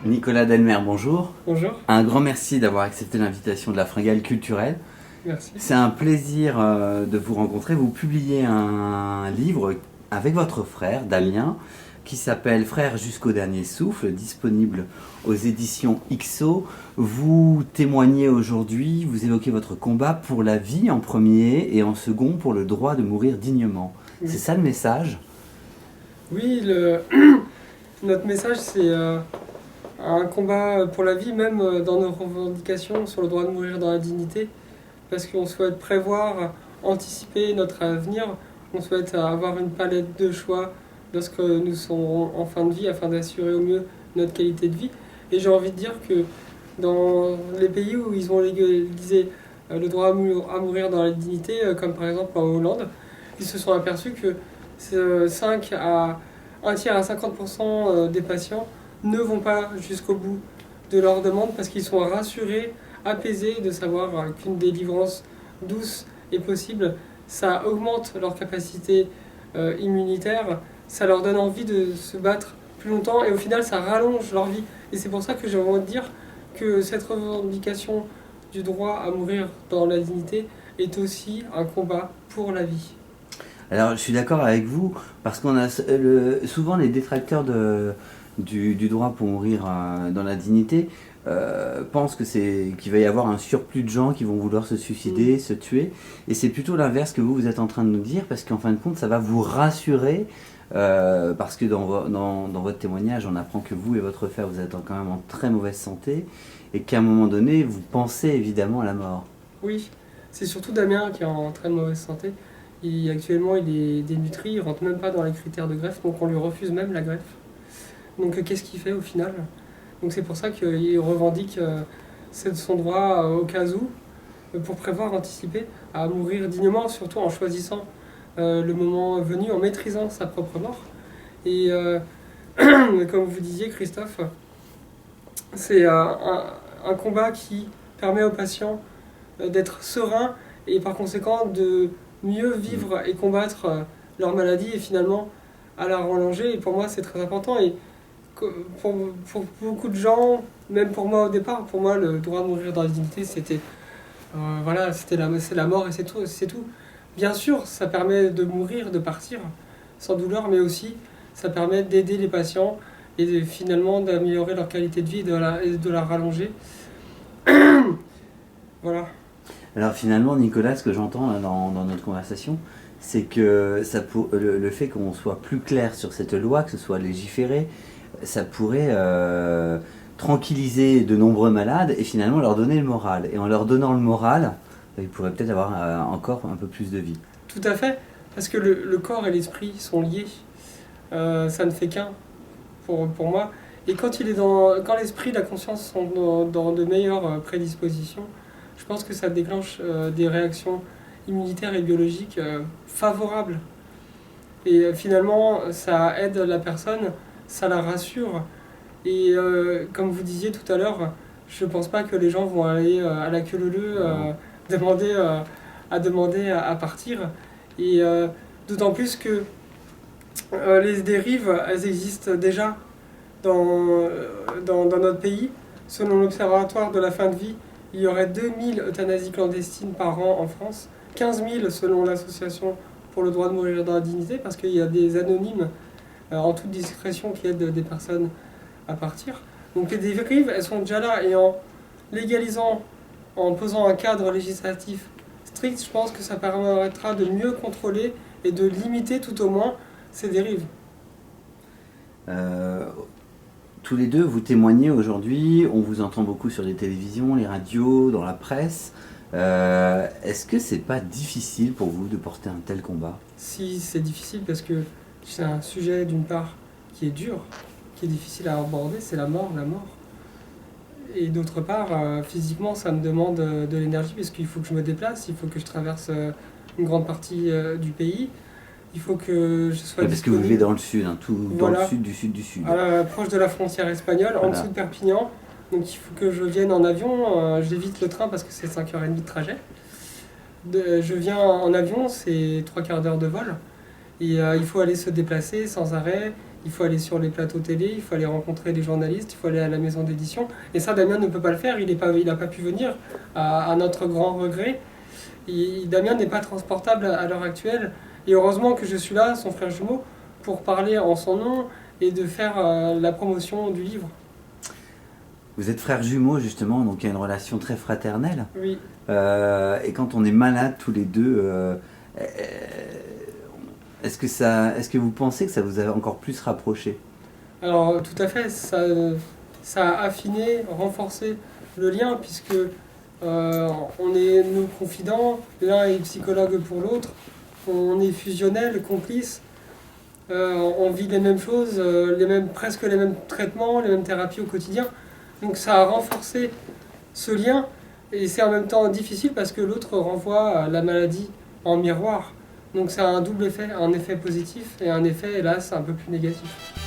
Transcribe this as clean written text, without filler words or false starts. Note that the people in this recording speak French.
Nicolas Delmer, bonjour. Bonjour. Un grand merci d'avoir accepté l'invitation de la Fringale Culturelle. Merci. C'est un plaisir de vous rencontrer. Vous publiez un livre avec votre frère, Damien, qui s'appelle Frères jusqu'au dernier souffle, disponible aux éditions XO. Vous témoignez aujourd'hui, vous évoquez votre combat pour la vie en premier et en second pour le droit de mourir dignement. Oui. C'est ça le message? Oui, notre message, c'est un combat pour la vie, même dans nos revendications sur le droit de mourir dans la dignité, parce qu'on souhaite prévoir, anticiper notre avenir, on souhaite avoir une palette de choix lorsque nous serons en fin de vie, afin d'assurer au mieux notre qualité de vie. Et j'ai envie de dire que dans les pays où ils ont légalisé le droit à mourir dans la dignité, comme par exemple en Hollande, ils se sont aperçus que 1 tiers à 50% des patients ne vont pas jusqu'au bout de leur demande parce qu'ils sont rassurés, apaisés de savoir qu'une délivrance douce est possible. Ça augmente leur capacité immunitaire, ça leur donne envie de se battre plus longtemps et au final ça rallonge leur vie. Et c'est pour ça que j'ai envie de dire que cette revendication du droit à mourir dans la dignité est aussi un combat pour la vie. Alors, je suis d'accord avec vous, parce qu'on a souvent les détracteurs du droit pour mourir dans la dignité pensent qu'il va y avoir un surplus de gens qui vont vouloir se suicider, se tuer. Et c'est plutôt l'inverse que vous êtes en train de nous dire, parce qu'en fin de compte, ça va vous rassurer, parce que dans votre témoignage, on apprend que vous et votre frère, vous êtes quand même en très mauvaise santé, et qu'à un moment donné, vous pensez évidemment à la mort. Oui, c'est surtout Damien qui est en très mauvaise santé. Actuellement, il est dénutri, il ne rentre même pas dans les critères de greffe, donc on lui refuse même la greffe. Donc qu'est-ce qu'il fait au final? Donc c'est pour ça qu'il revendique son droit au cas où, pour prévoir, anticiper, à mourir dignement, surtout en choisissant le moment venu, en maîtrisant sa propre mort. Et comme vous disiez, Christophe, c'est un combat qui permet aux patients d'être sereins et par conséquent de mieux vivre et combattre leur maladie et finalement à la rallonger. Et pour moi, c'est très important. Et pour beaucoup de gens, même pour moi au départ, pour moi, le droit de mourir dans la dignité, c'était c'est la mort et c'est tout. Bien sûr, ça permet de mourir, de partir sans douleur, mais aussi ça permet d'aider les patients et finalement d'améliorer leur qualité de vie et de la rallonger. Voilà. Alors finalement, Nicolas, ce que j'entends là, dans notre conversation, c'est que le fait qu'on soit plus clair sur cette loi, que ce soit légiféré, ça pourrait tranquilliser de nombreux malades et finalement leur donner le moral. Et en leur donnant le moral, ils pourraient peut-être avoir encore un peu plus de vie. Tout à fait, parce que le corps et l'esprit sont liés. Ça ne fait qu'un pour moi. Et quand l'esprit et la conscience sont dans de meilleures prédispositions, je pense que ça déclenche des réactions immunitaires et biologiques favorables. Et finalement, ça aide la personne, ça la rassure. Et comme vous disiez tout à l'heure, je ne pense pas que les gens vont aller à la queue leu demander à partir. Et d'autant plus que les dérives, elles existent déjà dans notre pays. Selon l'Observatoire de la fin de vie, il y aurait 2000 euthanasies clandestines par an en France, 15 000 selon l'association pour le droit de mourir dans la dignité, parce qu'il y a des anonymes en toute discrétion qui aident des personnes à partir. Donc les dérives, elles sont déjà là, et en légalisant, en posant un cadre législatif strict, je pense que ça permettra de mieux contrôler et de limiter tout au moins ces dérives. Tous les deux, vous témoignez aujourd'hui, on vous entend beaucoup sur les télévisions, les radios, dans la presse. Est-ce que c'est pas difficile pour vous de porter un tel combat? Si, c'est difficile parce que c'est un sujet d'une part qui est dur, qui est difficile à aborder, c'est la mort. Et d'autre part, physiquement, ça me demande de l'énergie parce qu'il faut que je me déplace, il faut que je traverse une grande partie du pays. Il faut que je sois parce que vous vivez dans le sud, hein, dans le sud du sud du sud. Proche de la frontière espagnole, en dessous de Perpignan. Donc il faut que je vienne en avion. J'évite le train parce que c'est 5h30 de trajet. Je viens en avion, c'est 3/4 d'heure de vol. Et il faut aller se déplacer sans arrêt. il faut aller sur les plateaux télé, il faut aller rencontrer les journalistes, il faut aller à la maison d'édition. Et ça, Damien ne peut pas le faire, il n'a pas pu venir, à notre grand regret. Damien n'est pas transportable à l'heure actuelle. Et heureusement que je suis là, son frère jumeau, pour parler en son nom et de faire la promotion du livre. Vous êtes frères jumeaux justement, donc il y a une relation très fraternelle. Oui. Et quand on est malade tous les deux, est-ce que vous pensez que ça vous a encore plus rapproché? Alors tout à fait, ça a affiné, renforcé le lien puisque on est nos confidents, l'un est psychologue pour l'autre, on est fusionnels, complices, on vit les mêmes choses, presque les mêmes traitements, les mêmes thérapies au quotidien. Donc ça a renforcé ce lien et c'est en même temps difficile parce que l'autre renvoie la maladie en miroir. Donc ça a un double effet, un effet positif et un effet hélas un peu plus négatif.